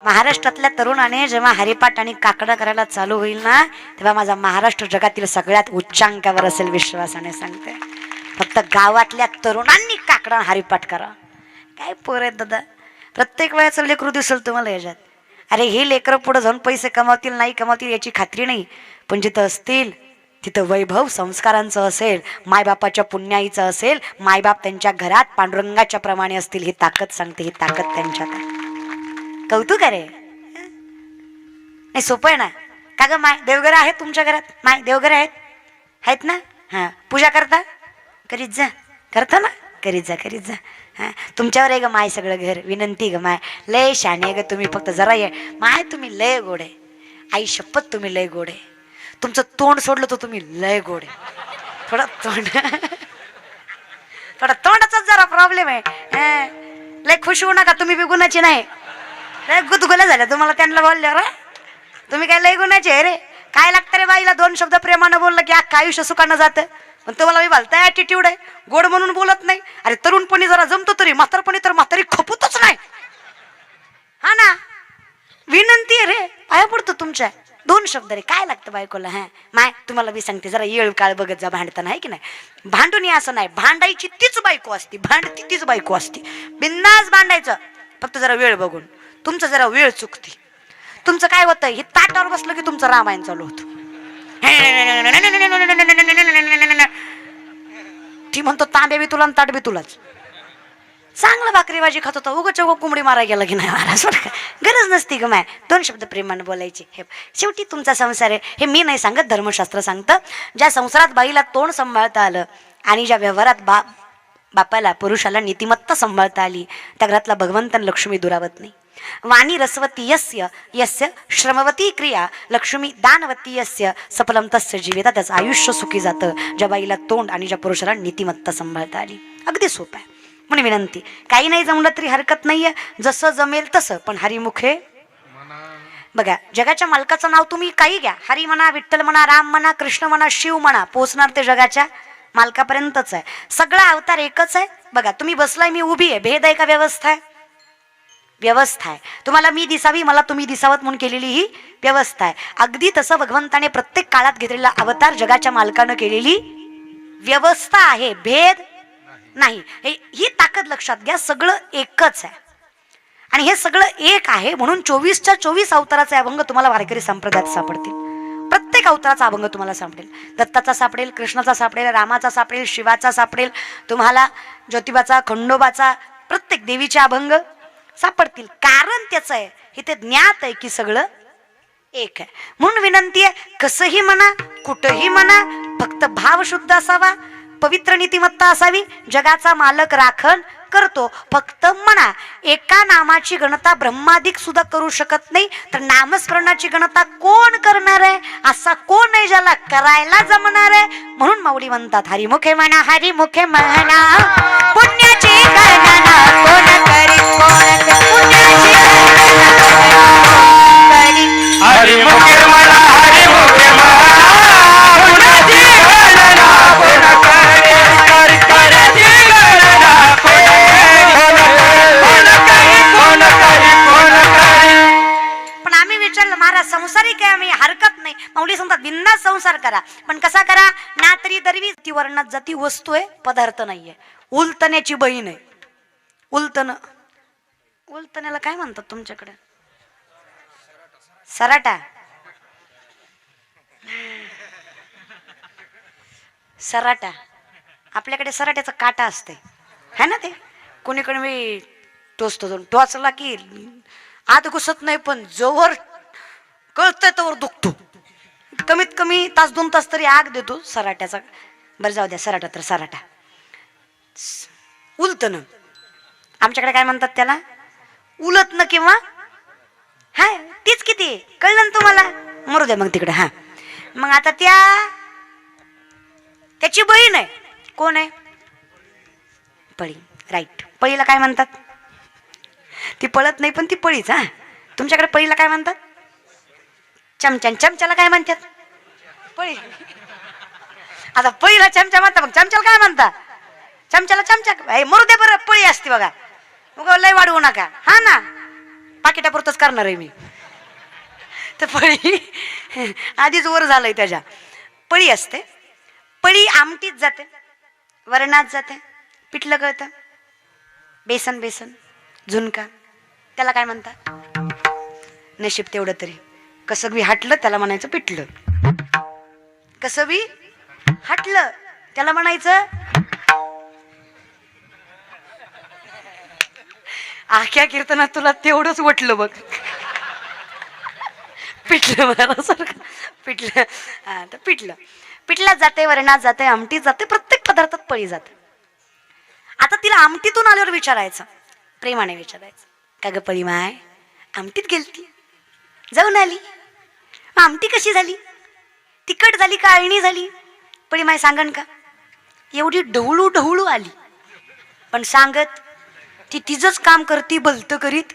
महाराष्ट्रातल्या तरुणाने जेव्हा हरिपाठ आणि काकडा करायला चालू होईल ना, तेव्हा माझा महाराष्ट्र जगातील सगळ्यात उच्चांकावर असेल, विश्वासाने सांगते. फक्त गावातल्या तरुणांनी काकडा हरिपाठ करा. काय पोर आहेत दादा, प्रत्येक वेळेचं लेकरू दिसेल तुम्हाला याच्यात. अरे हे लेकरं पुढे जाऊन पैसे कमावतील नाही कमावतील याची खात्री नाही, पण जिथं असतील तिथं वैभव संस्कारांचं असेल, मायबापाच्या पुण्याईचं असेल, मायबाप त्यांच्या घरात पांडुरंगाच्या प्रमाणे असतील. ही ताकद सांगते, ही ताकद त्यांच्यात आहे. कौतुक आहे रे. नाही सोपं आहे ना. का ग माय देवघर आहेत तुमच्या घरात? माय देवघर आहेत ना? हां पूजा करता? करीत जा. करता ना? करीत जा करीत जा. हां तुमच्यावर आहे ग माय सगळं घर. विनंती ग माय, लय शाने ग तुम्ही, फक्त जरा ये माय. तुम्ही लय गोड आहे आई, शपथ तुम्ही लय गोड आहे. तुमचं तोंड सोडलं तर तुम्ही लय गोड आहे. थोडा तोंडाचाच जरा प्रॉब्लेम आहे. लय खुश होऊ नका तुम्ही, बी गुणाची नाही. लय गुदगुल्या झाल्या तुम्हाला त्यांना बोलल्यावर. तुम्ही काय लय गुणाचे आहे रे. काय लागतं रे बाईला 2 शब्द प्रेमानं बोललं की अख्खं आयुष्य सुखानं जातं. पण तुम्हाला मी बोलताय ॲटिट्यूड आहे, गोड म्हणून बोलत नाही. अरे तरुणपणी जरा जमतो तरी, म्हातारपणी तर म्हातारी खपतच नाही. हा ना, विनंती आहे रे, पाया पडतो तुमच्या. 2 शब्द रे, काय लागतं बायकोला. हा माय तुम्हाला मी सांगते, जरा येळ काळ बघत जा भांडताना, आहे की नाही. भांडून असं नाही, भांडायची तीच बायको असती, भांडती तीच बायको असती. बिंदास भांडायचं, फक्त जरा वेळ बघून. तुमचं जरा वेळ चुकती. तुमचं काय होतं, हे ताटावर बसलं की तुमचं रामायण चालू होतं. ती म्हणतो तांबे बी तुला आणि ताट बी तुलाच. चांगलं भाकरी भाजी खात होता, उगं चौघ कोंबडी मारायला गेला की नाही मारा. गरज नसती ग माय 2 शब्द प्रेमानं बोलायची. हे शेवटी तुमचा संसार आहे, हे मी नाही सांगत, धर्मशास्त्र सांगतं. ज्या संसारात बाईला तोंड सांभाळता आलं आणि ज्या व्यवहारात बापाला पुरुषाला नीतिमत्ता सांभाळता आली, त्या घरातला भगवंतन लक्ष्मी दुरावत नाही. वाणी रसवती यस्य यस्य श्रमवती क्रिया लक्ष्मी दानवती यस्य सफलम तस्य जीविता. त्याचं आयुष्य सुखी जातं ज्या बाईला तोंड आणि ज्या पुरुषाला नीतिमत्ता सांभाळता आली. अगदी सोपं आहे. म्हणून विनंती, काही नाही जमलं तरी हरकत नाहीये, जसं जमेल तसं, पण हरिमुखे बघा. जगाच्या मालकाचं नाव तुम्ही काही घ्या, हरी म्हणा, विठ्ठल म्हणा, राम म्हणा, कृष्ण म्हणा, शिव म्हणा, पोचणार ते जगाच्या मालकापर्यंतच आहे. सगळा अवतार एकच आहे. बघा तुम्ही बसलाय, मी उभी आहे, भेद आहे का व्यवस्था आहे? व्यवस्था आहे. तुम्हाला मी दिसावी, मला तुम्ही दिसावत म्हणून केलेली ही व्यवस्था आहे. अगदी तसं भगवंताने प्रत्येक काळात घेतलेला अवतार जगाच्या मालकानं केलेली व्यवस्था आहे, भेद नाही. ही ताकद लक्षात घ्या. सगळं एकच आहे आणि हे सगळं एक आहे. म्हणून 24च्या 24 अवताराचे अभंग तुम्हाला वारकरी संप्रदायात सापडतील. प्रत्येक अवताराचा अभंग तुम्हाला सापडेल. दत्ताचा सापडेल, कृष्णाचा सापडेल, रामाचा सापडेल, शिवाचा सापडेल, तुम्हाला ज्योतिबाचा, खंडोबाचा, प्रत्येक देवीचे अभंग सापडतील. कारण त्याचं आहे, इथे ज्ञात आहे की सगळं एक आहे. म्हणून विनंती आहे, कसंही म्हणा, कुठंही म्हणा, फक्त भाव शुद्ध असावा, पवित्र नीतिमत्ता असावी. जगाचा मालक राखण करतो, फक्त म्हणा. एका नामाची गणता ब्रह्मादिक सुद्धा करू शकत नाही, तर नामस्मरणाची गणता कोण करणार आहे? असा कोण आहे ज्याला करायला जमणार आहे? म्हणून माऊली म्हणतात, हरिमुखे म्हणा, हरिमुखे म्हणा, पुण्याची गणना कोण करी, कोण पुण्याची हरिमुखे म्हणा, हरिमुखे म्हणा, पुण्याची गणना कोण करी, पण आम्ही विचारलं महाराज संसारी काय, आम्ही हरकत नाही. माऊली सांगतात बिनधास्त संसार करा, पण कसा करा? ना तरी दरवी ती वर्णात जाती वस्तू आहे, पदार्थ नाहीये. उलतण्याची बहीण आहे. उलतण्याला काय म्हणतात तुमच्याकडे? सराटा. सराटा आपल्याकडे सराट्याचा काटा असते, है ना. ते कोणीकडे मी टोचला की आत घुसत नाही, पण जोवर कळतंय तोवर दुखतो. कमीत कमी 1-2 तास तरी आग देतो सराट्याचा. बरं जाऊ द्या, सराटा तर सराटा. उलतन आमच्याकडे काय म्हणतात त्याला? उलतन किंवा हाय तीच. किती कळलं ना तुम्हाला? मरू द्या मग तिकडे. हा मग आता त्याची बहीण आहे. कोण आहे? पळी. राईट. पळीला काय म्हणतात? ती पळत नाही पण ती पळीच. हा तुमच्याकडे पळीला काय म्हणतात? चमच्याला काय म्हणतात? पळी. आता पळीला चमचा म्हणतात, मग चमच्याला काय म्हणतात? चमच्याला चमचा. मरू दे बरं, पळी असते बघा. मग लय वाढवू नका. हा ना, पाकिटापुरतच करणार आहे मी. तर पळी आधीच वर झालंय त्याच्या. पळी असते, पळी आमटीत जाते, वरणात जाते, पिठलं कळतं, बेसन बेसन झुणका, त्याला काय म्हणतात? नशीब तेवढं तरी. कसं बी हटलं त्याला म्हणायचं पिठलं, कसं बी हटलं त्याला म्हणायचं. आख्या कीर्तनात तुला तेवढंच वटलं बघ, पिठलं महाराजासारखं पिठलं. हा तर पिठलं, पिठल्यात जाते, वरणात जाते, आमटीत जाते, प्रत्येक पदार्थात पळी जाते. आता तिला आमटीतून आल्यावर विचारायचं, प्रेमाने विचारायचं, का ग पळी माय आमटीत गेलती, जाऊन आली, आमटी कशी झाली, तिखट झाली का अळणी झाली? पळी माय सांगन का? एवढी ढवळू ढवळू आली, पण सांगत ती तिचंच काम करती भलत करीत.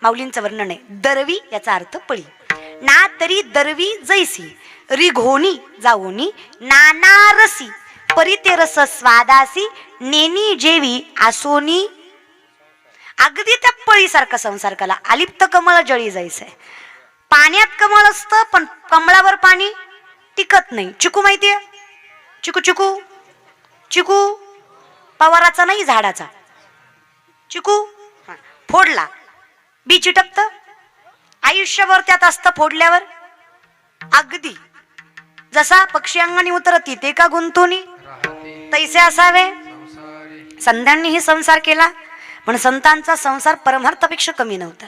माऊलींचं वर्णन आहे. दरवी याचा अर्थ पळी. ना तरी दरवी जैसी रिघोनी जाऊनी नानारसी परिते रस स्वादासी नेनी जेवी आसोनी. अगदी त्या पळीसारखा संसार कला. अलिप्त कमळ जळी जायचंय. पाण्यात कमळ असतं पण कमळावर पाणी टिकत नाही. चिकू माहितीये? चिकू चिकू चिकू पवाराचा नाही, झाडाचा चिकू. फोडला बी चिटकत, आयुष्यभर त्यात असतं फोडल्यावर. अगदी जसा पक्षी अंगाने उतरती ते का गुंतुनी तैसे असावे. संतांनीही संसार केला, पण संतांचा संसार परमार्थापेक्षा कमी नव्हता.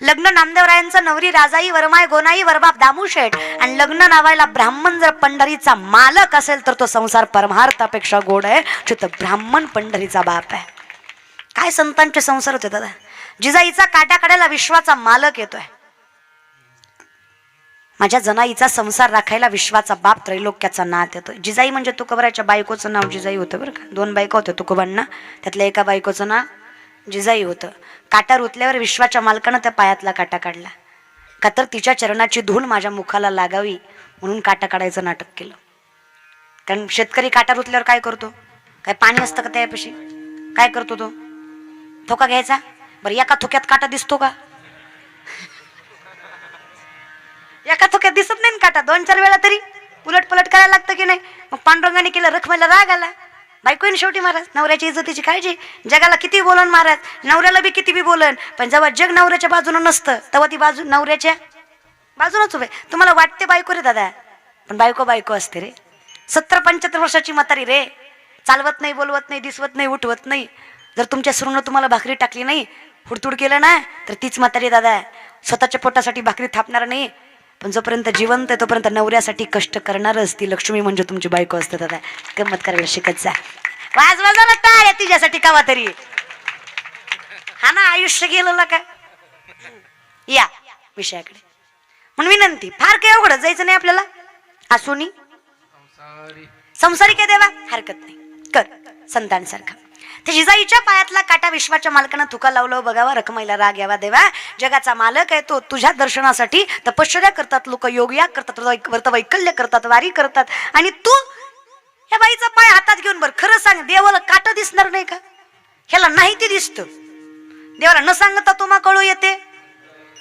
लग्न नामदेवरायांचं नवरी राजाई वरमाय गोनाई वरबाप दामूशेठ आणि लग्न नावायला ब्राह्मण जर पंढरीचा मालक असेल तर तो संसार परमार्थापेक्षा गोड आहे. तर ब्राह्मण पंढरीचा बाप आहे. काय संतांचे संसार होते दादा. जिजाईचा काटा काढायला विश्वाचा मालक येतोय. माझ्या जनाईचा संसार राखायला विश्वाचा बाप त्रैलोक्याचा नाथ येतोय. जिजाई म्हणजे तुकोबराच्या बायकोचं नाव जिजाई होतं बरं का. 2 बायका होत्या तुकोबांना, त्यातल्या एका बायकोचं नाव जिजाई होतं. काटा रुतल्यावर विश्वाच्या मालकानं त्या पायातला काटा काढला. का तर तिच्या चरणाची धूळ माझ्या मुखाला लागावी म्हणून काटा काढायचं नाटक केलं. कारण शेतकरी काटा रुतल्यावर काय करतो? काय पाणी असतं का त्यापाशी? काय करतो तो? थोका घ्यायचा. बरं एका थोक्यात काटा दिसतो का? एका थोक्यात दिसत नाही काटा. 2-4 वेळा तरी उलट पलट करायला लागतं की नाही. मग पांडुरंगाने केलं, रखमायला राग आला. बायकोईन शेवटी महाराज नवऱ्याची इज्जतीची काळजी. जगाला किती बोलन महाराज, नवऱ्याला बी किती बी बोलन, पण जेव्हा जग नवऱ्याच्या बाजूनं नसतं तेव्हा ती बाजू नवऱ्याच्या बाजूनच उभे. तुम्हाला वाटते बायको रे दादा, पण बायको बायको असते रे. 70-75 वर्षाची म्हातारी रे, चालवत नाही, बोलवत नाही, दिसवत नाही, उठवत नाही. जर तुमच्या सुरूनं तुम्हाला भाकरी टाकली नाही, हुडतुड केलं ना, तर तीच म्हातारी दादा स्वतःच्या पोटासाठी भाकरी थापणार नाही. पण जोपर्यंत जिवंत आहे तोपर्यंत नवऱ्यासाठी कष्ट करणारच ती लक्ष्मी म्हणजे तुमची बायको असते दादा. गंमत करायला शिकत जा. वाजवाजाला टाळ्या तिच्यासाठी कावा तरी. हा ना, आयुष्य गेलं का. या विषयाकडे म्हणून विनंती, फार काही अवघड जायचं नाही आपल्याला. आसुनी संसारी काय देवा हरकत नाही, कर संतांसारखा. त्या जिजाईच्या पायातला काटा विश्वाच्या मालकानं तुका लावलं बघावा, रखमाईला राग यावा देवा. जगाचा मालक आहे तो. तुझ्या दर्शनासाठी तपश्चर्या करतात लोक, योगयाग करतात, व्रतवैकल्य करतात, वारी करतात. आणि तू ह्या बाईचा पाय हातात घेऊन बर खरं सांग, देवाला काटा दिसणार नाही का? ह्याला नाही ते दिसतं. देवाला न सांगता तुम्हा कळू येते.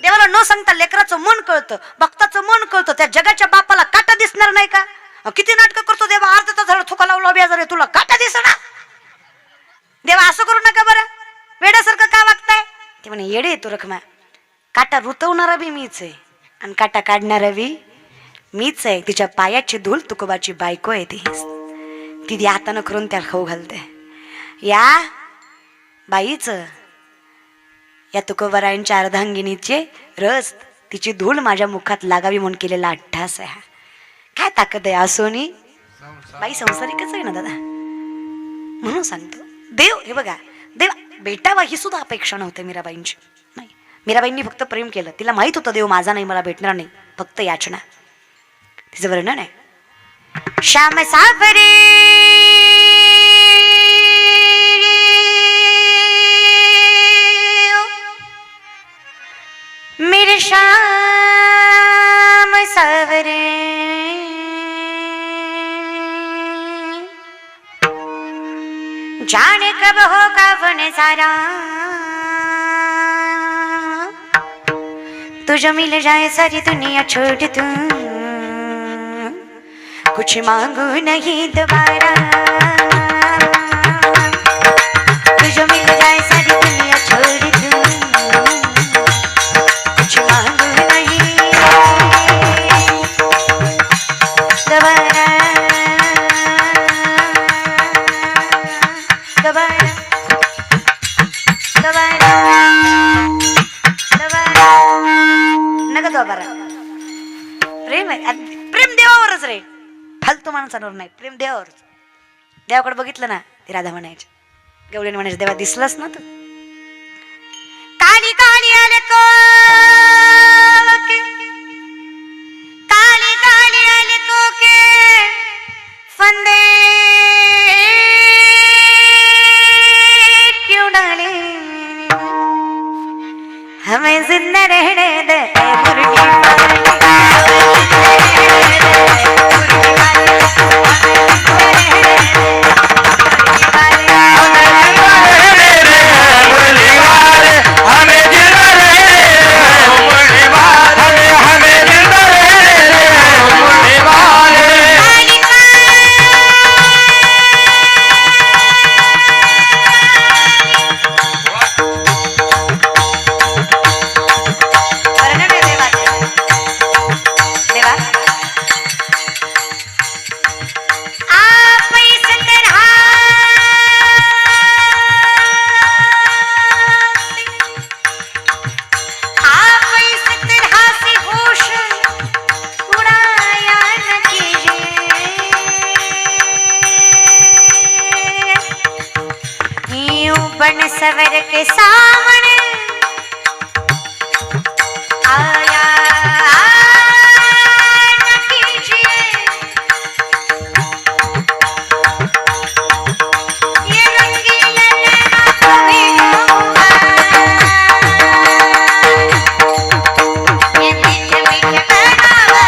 देवाला न सांगता लेकराचं मन कळतं, भक्ताचं मन कळतं. त्या जगाच्या बापाला काटा दिसणार नाही का? किती नाटक करतो देवा. अर्धा तास झालं थुका लावला बेजार तुला काटा दिसणार. देवा असं करू नका बरं, वेड्यासारखं का वागताय? ते म्हणे येडे तू रखमा. काटा रुतवणारा बी मीच आहे आणि काटा काढणारा बी मीच आहे. तिच्या पायाची धूल तुकोबाची बायको आहे ती. ती हातानं करून त्याला खाऊ घालते. या बाईचं, या तुकोबरायांच्या अर्धांगिनीचे रस, तिची धूल माझ्या मुखात लागावी म्हणून केलेला अट्टास आहे. काय ताकद आहे आसोनी. बाई संसारिकच आहे ना दादा. म्हणून सांगतो देव, हे बघा देव भेटावा ही सुद्धा अपेक्षा नव्हती मीराबाईंची. नाही, मीराबाईंनी फक्त प्रेम केलं. तिला माहित होतं देव माझा नाही, मला भेटणार नाही, फक्त याचना. तिचं वर्णन आहे. श्याम सावरे मेरे श्याम सावरे जाने कब होगा वो नजारा, तुझे मिल जाए सारी दुनिया छोड़ दूं, कुछ मांगू नहीं दोबारा, तुझे मिल जाए सारी दुनिया छोड़ दूं, कुछ मांगू नहीं दोबारा, दोबारा, दोबारा, दोबारा, नका दोबारा. प्रेम आहे, प्रेम देवावरच रे, फालतू माणसांवर नाही, प्रेम देवावरच. देवाकडे बघितलं ना ते राधा म्हणायचे, गवळीने म्हणायचे देवा दिसलास ना तू. काली काली अलको के, काली काली अलको के फंदे क्यों डाले, हमें जिंदा रहने दे मुर्गी सवर के सामने आया न कीजिए, ये रंगीला नैना कभी डूबा, ये मीठे मीठे बनावा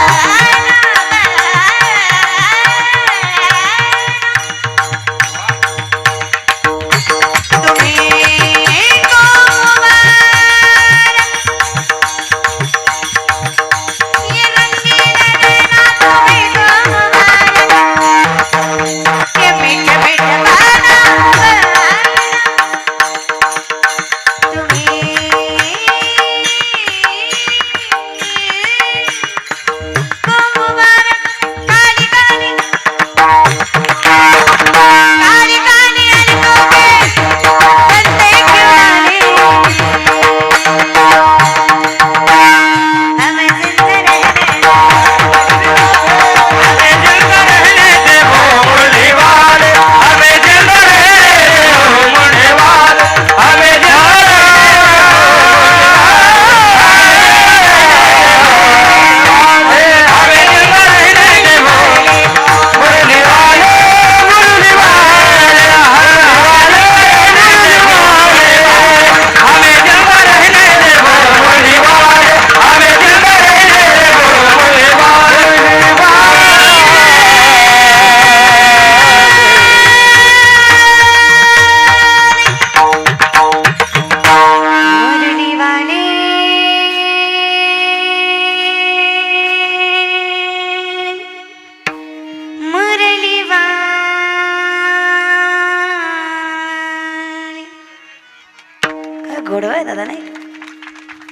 गोड आहे दादा, नाही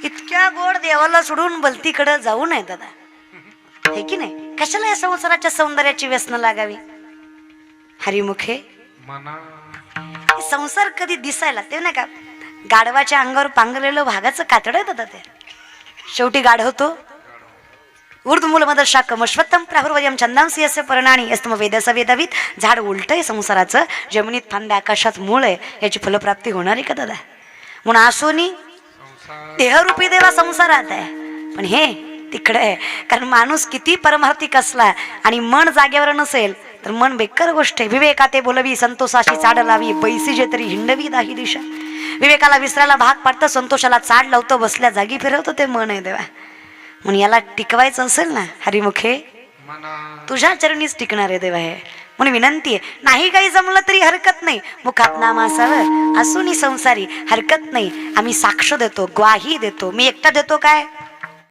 इतक्या गोड देवाला सोडून बलतीकडे जाऊ नये दादा, हे की नाही. कशाला या संसाराच्या सौंदर्याची व्यसन लागावी. हरिमुखे संसार कधी दिसायला ते नाही का, गाढवाच्या अंगावर पांघरलेलं भागाचं कातड आहे दादा ते, शेवटी गाढवतो. ऊर्ध्वमूलमद शाकम अश्वत्थम प्राहुर्वयम छंदांसी यस्य पर्णानी यस्तम वेदस वेदवित. झाड उलट आहे संसाराचं, जमिनीत फांद्या आकाशात मूळ आहे, याची फलप्राप्ती होणार आहे का दादा. म्हणून आसोनी देहरूपी देवा संसारात आहे, पण हे तिकडे आहे. कारण माणूस किती परमार्थिक असला आणि मन जागेवर नसेल तर मन बेकार गोष्ट आहे. विवेका ते बोलवी संतोषाशी चाड लावी, पैसे जे तरी हिंडवी दाही दिशा. विवेकाला विसरायला भाग पाडतं, संतोषाला चाड लावतं, बसल्या जागी फिरवतं, ते मन आहे देवा. म्हणून याला टिकवायचं असेल ना हरिमुखे, तुझ्या चरणीच टिकणार आहे देवा. हे म्हणून विनंती आहे, नाही काही जमलं तरी हरकत नाही, मुखात नाम असावं, असूनी संसारी हरकत नाही. आम्ही साक्ष देतो, ग्वाही देतो. मी एकटा देतो काय,